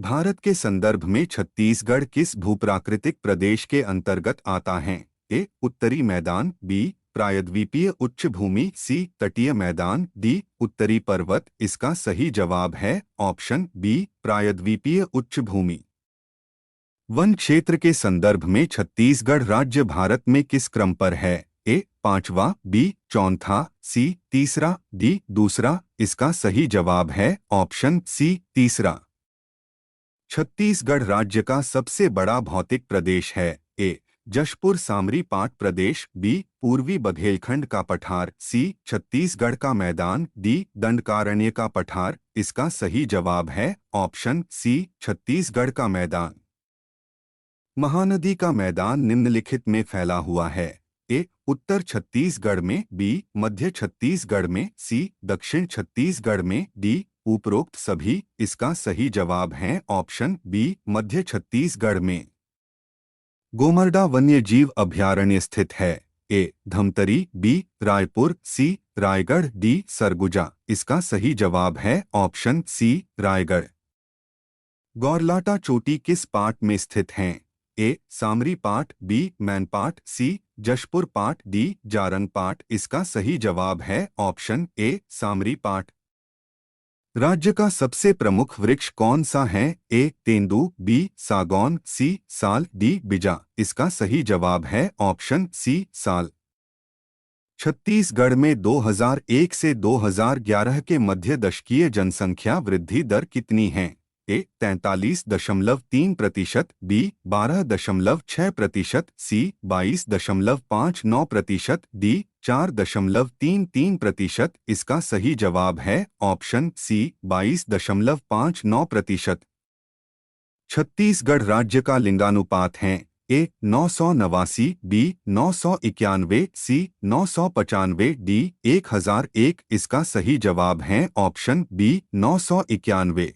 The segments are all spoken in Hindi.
भारत के संदर्भ में छत्तीसगढ़ किस भूप्राकृतिक प्रदेश के अंतर्गत आता है? ए. उत्तरी मैदान, बी. प्रायद्वीपीय उच्च भूमि, सी. तटीय मैदान, डी. उत्तरी पर्वत। इसका सही जवाब है ऑप्शन बी, प्रायद्वीपीय उच्च भूमि। वन क्षेत्र के संदर्भ में छत्तीसगढ़ राज्य भारत में किस क्रम पर है? ए. पांचवा, बी. चौथा, सी. तीसरा, डी. दूसरा। इसका सही जवाब है ऑप्शन सी, तीसरा। छत्तीसगढ़ राज्य का सबसे बड़ा भौतिक प्रदेश है? ए. जशपुर सामरी पाट प्रदेश, बी. पूर्वी बघेलखंड का पठार, सी. छत्तीसगढ़ का मैदान, डी. दंडकारण्य का पठार। इसका सही जवाब है ऑप्शन सी, छत्तीसगढ़ का मैदान। महानदी का मैदान निम्नलिखित में फैला हुआ है? ए. उत्तर छत्तीसगढ़ में, बी. मध्य छत्तीसगढ़ में, सी. दक्षिण छत्तीसगढ़ में, डी. उपरोक्त सभी। इसका सही जवाब है ऑप्शन बी, मध्य छत्तीसगढ़ में। गोमर्डा वन्य जीव अभयारण्य स्थित है? ए. धमतरी, बी. रायपुर, सी. रायगढ़, डी. सरगुजा। इसका सही जवाब है ऑप्शन सी, रायगढ़। गौरलाटा चोटी किस पाट में स्थित हैं? ए. सामरी पाट, बी. मैनपाट, सी. जशपुर पाट, डी. जारंग पाट। इसका सही जवाब है ऑप्शन ए, सामरी पाट। राज्य का सबसे प्रमुख वृक्ष कौन सा है? ए. तेंदू, बी. सागौन, सी. साल, डी. बिजा। इसका सही जवाब है ऑप्शन सी, साल। छत्तीसगढ़ में 2001 से 2011 के मध्य दशकीय जनसंख्या वृद्धि दर कितनी है? ए. 43.3%, बी. 12.6%, सी. 22.59%, डी. 4.33%। इसका सही जवाब है ऑप्शन सी, 22.59%। छत्तीसगढ़ राज्य का लिंगानुपात है? ए. 989, बी. 991, सी. 995, डी. 1001। इसका सही जवाब है ऑप्शन बी, 991।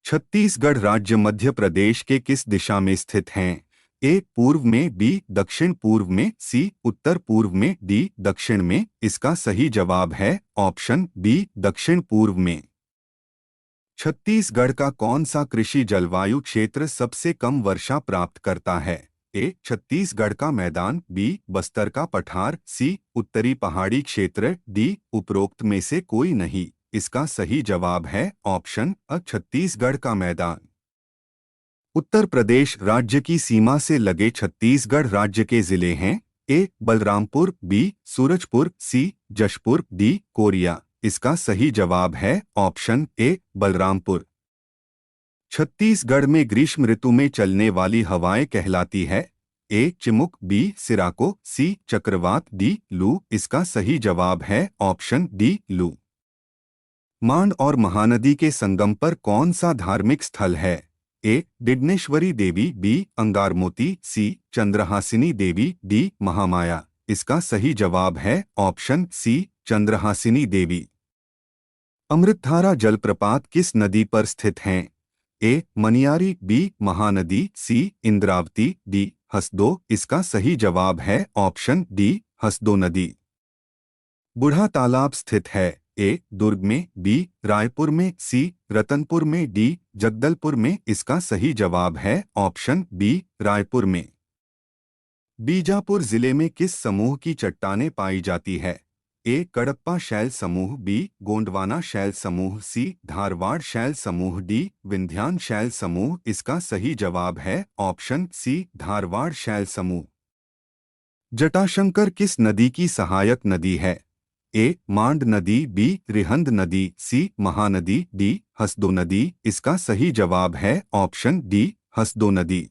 छत्तीसगढ़ राज्य मध्य प्रदेश के किस दिशा में स्थित हैं? ए. पूर्व में, बी. दक्षिण पूर्व में, सी. उत्तर पूर्व में, डी. दक्षिण में। इसका सही जवाब है ऑप्शन बी, दक्षिण पूर्व में। छत्तीसगढ़ का कौन सा कृषि जलवायु क्षेत्र सबसे कम वर्षा प्राप्त करता है? ए. छत्तीसगढ़ का मैदान, बी. बस्तर का पठार, सी. उत्तरी पहाड़ी क्षेत्र, डी. उपरोक्त में से कोई नहीं। इसका सही जवाब है ऑप्शन अ, छत्तीसगढ़ का मैदान। उत्तर प्रदेश राज्य की सीमा से लगे छत्तीसगढ़ राज्य के जिले हैं? ए. बलरामपुर, बी. सूरजपुर, सी. जशपुर, डी. कोरिया। इसका सही जवाब है ऑप्शन ए, बलरामपुर। छत्तीसगढ़ में ग्रीष्म ऋतु में चलने वाली हवाएं कहलाती है? ए. चिमुक, बी. सिराको, सी. चक्रवात, डी. लू। इसका सही जवाब है ऑप्शन डी, लू। मांड और महानदी के संगम पर कौन सा धार्मिक स्थल है? ए. डिडनेश्वरी देवी, बी. अंगारमोती, सी. चंद्रहासिनी देवी, डी. महामाया। इसका सही जवाब है ऑप्शन सी, चंद्रहासिनी देवी। अमृतधारा जलप्रपात किस नदी पर स्थित हैं? ए. मनियारी, बी. महानदी, सी. इंद्रावती, डी. हसदो। इसका सही जवाब है ऑप्शन डी, हसदो नदी। बूढ़ा तालाब स्थित है? ए. दुर्ग में, बी. रायपुर में, सी. रतनपुर में, डी. जगदलपुर में। इसका सही जवाब है ऑप्शन बी, रायपुर में। बीजापुर जिले में किस समूह की चट्टानें पाई जाती है? ए. कडप्पा शैल समूह, बी. गोंडवाना शैल समूह, सी. धारवाड़ शैल समूह, डी. विंध्यान शैल समूह। इसका सही जवाब है ऑप्शन सी, धारवाड़ शैल समूह। जटाशंकर किस नदी की सहायक नदी है? ए. मांड नदी, बी. रिहंद नदी, सी. महानदी, डी. हसदो नदी। इसका सही जवाब है ऑप्शन डी, हसदो नदी।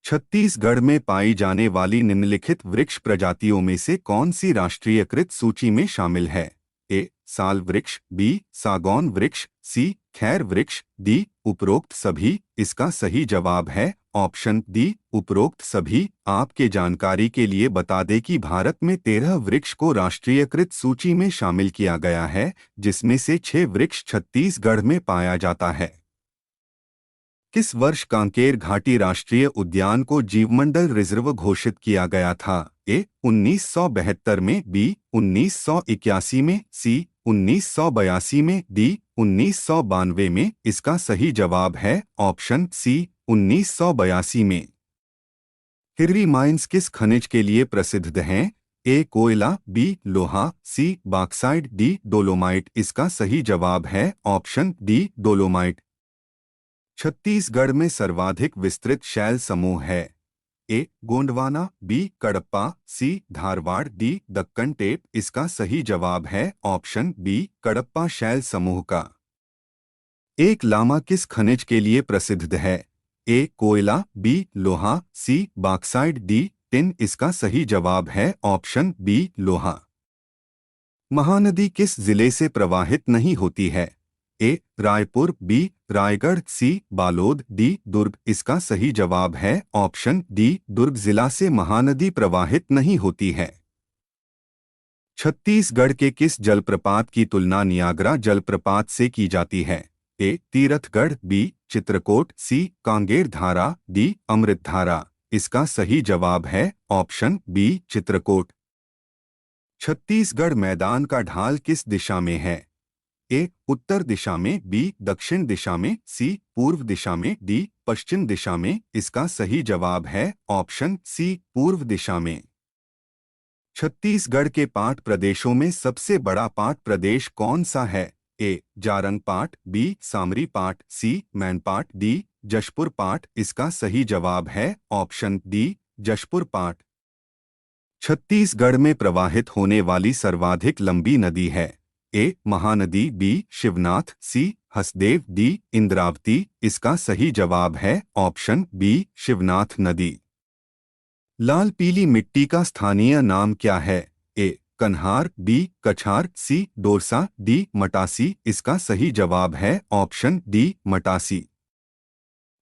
छत्तीसगढ़ में पाई जाने वाली निम्नलिखित वृक्ष प्रजातियों में से कौन सी राष्ट्रीयकृत सूची में शामिल है? ए. साल वृक्ष, बी. सागौन वृक्ष, सी. खैर वृक्ष, डी. उपरोक्त सभी। इसका सही जवाब है ऑप्शन डी, उपरोक्त सभी। आपके जानकारी के लिए बता दें कि भारत में 13 वृक्ष को राष्ट्रीयकृत सूची में शामिल किया गया है, जिसमें से 6 वृक्ष छत्तीसगढ़ में पाया जाता है। किस वर्ष कांकेर घाटी राष्ट्रीय उद्यान को जीवमंडल रिजर्व घोषित किया गया था? ए. 1972 में, बी. 1981 में, सी. 1982 में, डी. 1992 में। इसका सही जवाब है ऑप्शन सी 1982 में। हिर्री माइंस किस खनिज के लिए प्रसिद्ध हैं? ए कोयला, बी लोहा, सी बॉक्साइट, डी डोलोमाइट। इसका सही जवाब है ऑप्शन डी डोलोमाइट। छत्तीसगढ़ में सर्वाधिक विस्तृत शैल समूह है? ए गोंडवाना, बी कडप्पा, सी धारवाड़, डी दक्कन टेप। इसका सही जवाब है ऑप्शन बी कडप्पा शैल समूह का। एक लामा किस खनिज के लिए प्रसिद्ध है? ए कोयला, बी लोहा, सी बॉक्साइट, डी टिन। इसका सही जवाब है ऑप्शन बी लोहा। महानदी किस जिले से प्रवाहित नहीं होती है? ए रायपुर, बी रायगढ़, सी बालोद, डी दुर्ग। इसका सही जवाब है ऑप्शन डी दुर्ग जिला से महानदी प्रवाहित नहीं होती है। छत्तीसगढ़ के किस जलप्रपात की तुलना नियाग्रा जलप्रपात से की जाती है? ए तीरथगढ़, बी चित्रकोट, सी कांगेर धारा, डी अमृत धारा। इसका सही जवाब है ऑप्शन बी चित्रकोट। छत्तीसगढ़ मैदान का ढाल किस दिशा में है? ए उत्तर दिशा में, बी दक्षिण दिशा में, सी पूर्व दिशा में, डी पश्चिम दिशा में। इसका सही जवाब है ऑप्शन सी पूर्व दिशा में। छत्तीसगढ़ के पाट प्रदेशों में सबसे बड़ा पाट प्रदेश कौन सा है? ए जारंग पाट, बी सामरी पाट, सी मैनपाट, डी जशपुर पाट। इसका सही जवाब है ऑप्शन डी जशपुर पाट। छत्तीसगढ़ में प्रवाहित होने वाली सर्वाधिक लंबी नदी है? ए महानदी, बी शिवनाथ, सी हसदेव, डी इंद्रावती। इसका सही जवाब है ऑप्शन बी शिवनाथ नदी। लाल पीली मिट्टी का स्थानीय नाम क्या है? ए कन्हार, बी कछार, सी डोरसा, डी मटासी। इसका सही जवाब है ऑप्शन डी मटासी।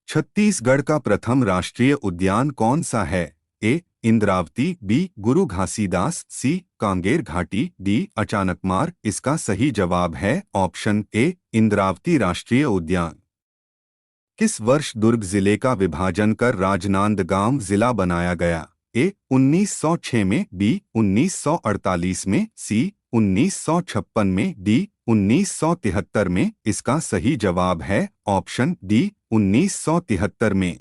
छत्तीसगढ़ का प्रथम राष्ट्रीय उद्यान कौन सा है? ए इंद्रावती, बी गुरु घासीदास, सी कांगेर घाटी, डी अचानकमार। इसका सही जवाब है ऑप्शन ए इंद्रावती राष्ट्रीय उद्यान। किस वर्ष दुर्ग जिले का विभाजन कर राजनांदगांव जिला बनाया गया? ए 1906 में, बी 1948 में, सी 1956 में, डी 1973 में। इसका सही जवाब है ऑप्शन डी 1973 में।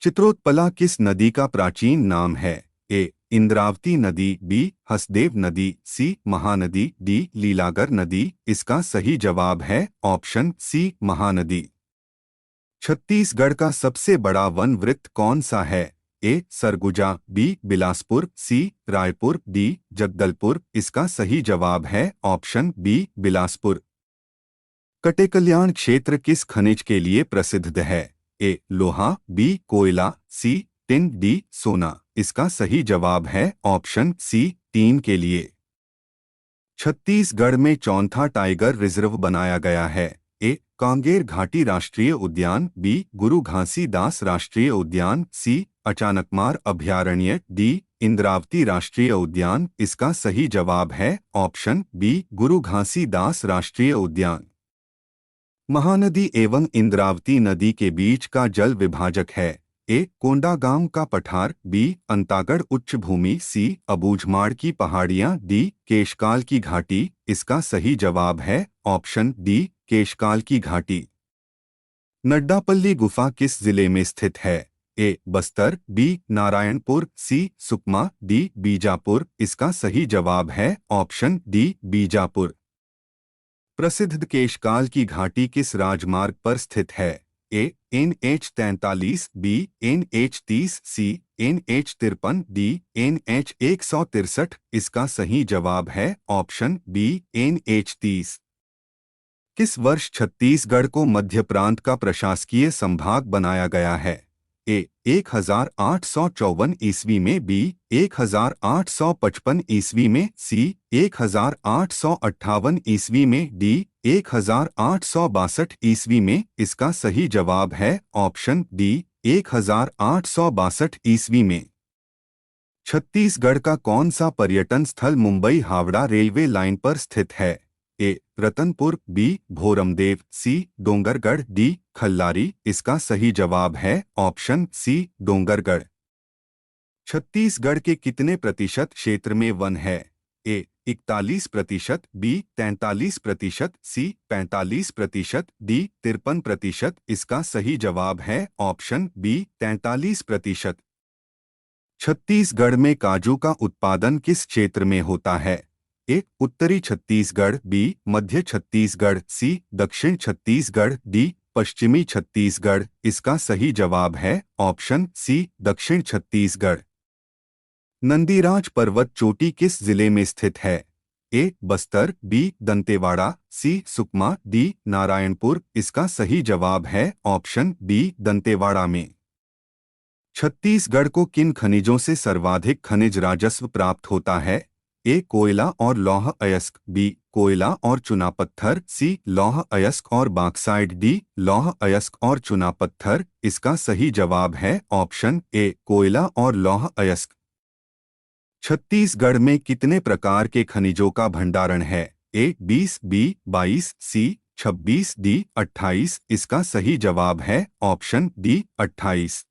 चित्रोत्पला किस नदी का प्राचीन नाम है? ए इंद्रावती नदी, बी हसदेव नदी, सी महानदी, डी लीलागर नदी। इसका सही जवाब है ऑप्शन सी महानदी। छत्तीसगढ़ का सबसे बड़ा वन वृत्त कौन सा है? ए सरगुजा, बी बिलासपुर, सी रायपुर, डी जगदलपुर। इसका सही जवाब है ऑप्शन बी बिलासपुर। कटेकल्याण क्षेत्र किस खनिज के लिए प्रसिद्ध है? ए लोहा, बी कोयला, सी टिन, डी सोना। इसका सही जवाब है ऑप्शन सी टीन के लिए। छत्तीसगढ़ में चौथा टाइगर रिजर्व बनाया गया है? ए कांगेर घाटी राष्ट्रीय उद्यान, बी गुरु घासीदास राष्ट्रीय उद्यान, सी अचानकमार अभयारण्य, डी इंद्रावती राष्ट्रीय उद्यान। इसका सही जवाब है ऑप्शन बी गुरु घासीदास राष्ट्रीय उद्यान। महानदी एवं इंद्रावती नदी के बीच का जल विभाजक है? ए कोंडागांव का पठार, बी अंतागढ़ उच्च भूमि, सी अबूझमाड़ की पहाड़ियां, डी केशकाल की घाटी। इसका सही जवाब है ऑप्शन डी केशकाल की घाटी। नड्डापल्ली गुफा किस जिले में स्थित है? ए बस्तर, बी नारायणपुर, सी सुकमा, डी बीजापुर। इसका सही जवाब है ऑप्शन डी बीजापुर। प्रसिद्ध केशकाल की घाटी किस राजमार्ग पर स्थित है? ए NH43, बी NH30, सी NH53, डी NH 163। इसका सही जवाब है ऑप्शन बी NH30। किस वर्ष छत्तीसगढ़ को मध्य प्रांत का प्रशासकीय संभाग बनाया गया है? ए 1854 ईस्वी में, बी 1855 ईस्वी में, सी 1858 ईस्वी में, डी 1862 ईस्वी में। इसका सही जवाब है ऑप्शन डी 1862 ईस्वी में। छत्तीसगढ़ का कौन सा पर्यटन स्थल मुंबई हावड़ा रेलवे लाइन पर स्थित है? ए रतनपुर, बी भोरमदेव, सी डोंगरगढ़, डी खल्लारी। इसका सही जवाब है ऑप्शन सी डोंगरगढ़। छत्तीसगढ़ के कितने प्रतिशत क्षेत्र में वन है? ए 41%, बी 43%, सी 45%, डी 53%। इसका सही जवाब है ऑप्शन बी 43%। छत्तीसगढ़ में काजू का उत्पादन किस क्षेत्र में होता है? ए उत्तरी छत्तीसगढ़, बी मध्य छत्तीसगढ़, सी दक्षिण छत्तीसगढ़, डी पश्चिमी छत्तीसगढ़। इसका सही जवाब है ऑप्शन सी दक्षिण छत्तीसगढ़। नंदीराज पर्वत चोटी किस जिले में स्थित है? ए बस्तर, बी दंतेवाड़ा, सी सुकमा, डी नारायणपुर। इसका सही जवाब है ऑप्शन बी दंतेवाड़ा में। छत्तीसगढ़ को किन खनिजों से सर्वाधिक खनिज राजस्व प्राप्त होता है? ए कोयला और लौह अयस्क, बी कोयला और चुना पत्थर, सी लौह अयस्क और बॉक्साइट, डी लौह अयस्क और चुना पत्थर। इसका सही जवाब है ऑप्शन ए कोयला और लौह अयस्क। छत्तीसगढ़ में कितने प्रकार के खनिजों का भंडारण है? ए 20, बी 22, सी 26, डी 28। इसका सही जवाब है ऑप्शन डी 28।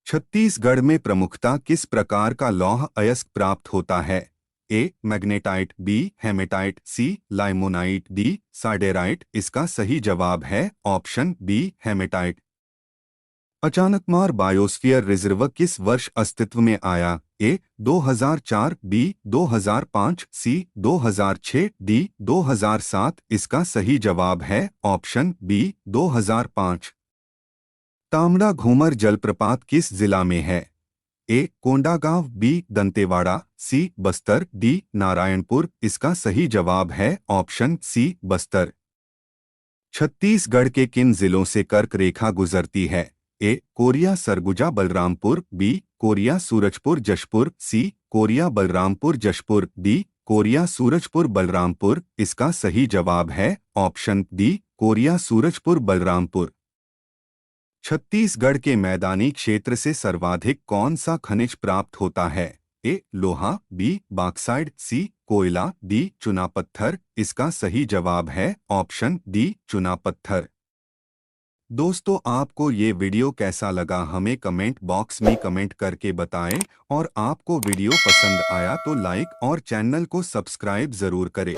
छत्तीसगढ़ में प्रमुखता किस प्रकार का लौह अयस्क प्राप्त होता है? A magnetite, B hematite, C limonite, D siderite. इसका सही जवाब है option B hematite. Achanakmar biosphere reserve किस वर्ष अस्तित्व में आया? A 2004, B 2005, C 2006, D 2007। इसका सही जवाब है ऑप्शन बी 2005। तामड़ा घूमर जलप्रपात किस जिला में है? ए कोंडागांव, बी दंतेवाड़ा, सी बस्तर, डी नारायणपुर। इसका सही जवाब है ऑप्शन सी बस्तर। छत्तीसगढ़ के किन जिलों से कर्क रेखा गुजरती है? A Korea Surguja Balrampur, B Korea Surajpur Jashpur, C Korea Balrampur Jashpur, D Korea Surajpur Balrampur. इसका सही जवाब है ऑप्शन डी कोरिया सूरजपुर बलरामपुर। छत्तीसगढ़ के मैदानी क्षेत्र से सर्वाधिक कौन सा खनिज प्राप्त होता है? ए लोहा, बी बॉक्साइट, सी कोयला, डी चुना पत्थर। इसका सही जवाब है ऑप्शन डी चुना पत्थर। दोस्तों, आपको ये वीडियो कैसा लगा हमें कमेंट बॉक्स में कमेंट करके बताएं और आपको वीडियो पसंद आया तो लाइक और चैनल को सब्सक्राइब जरूर करें।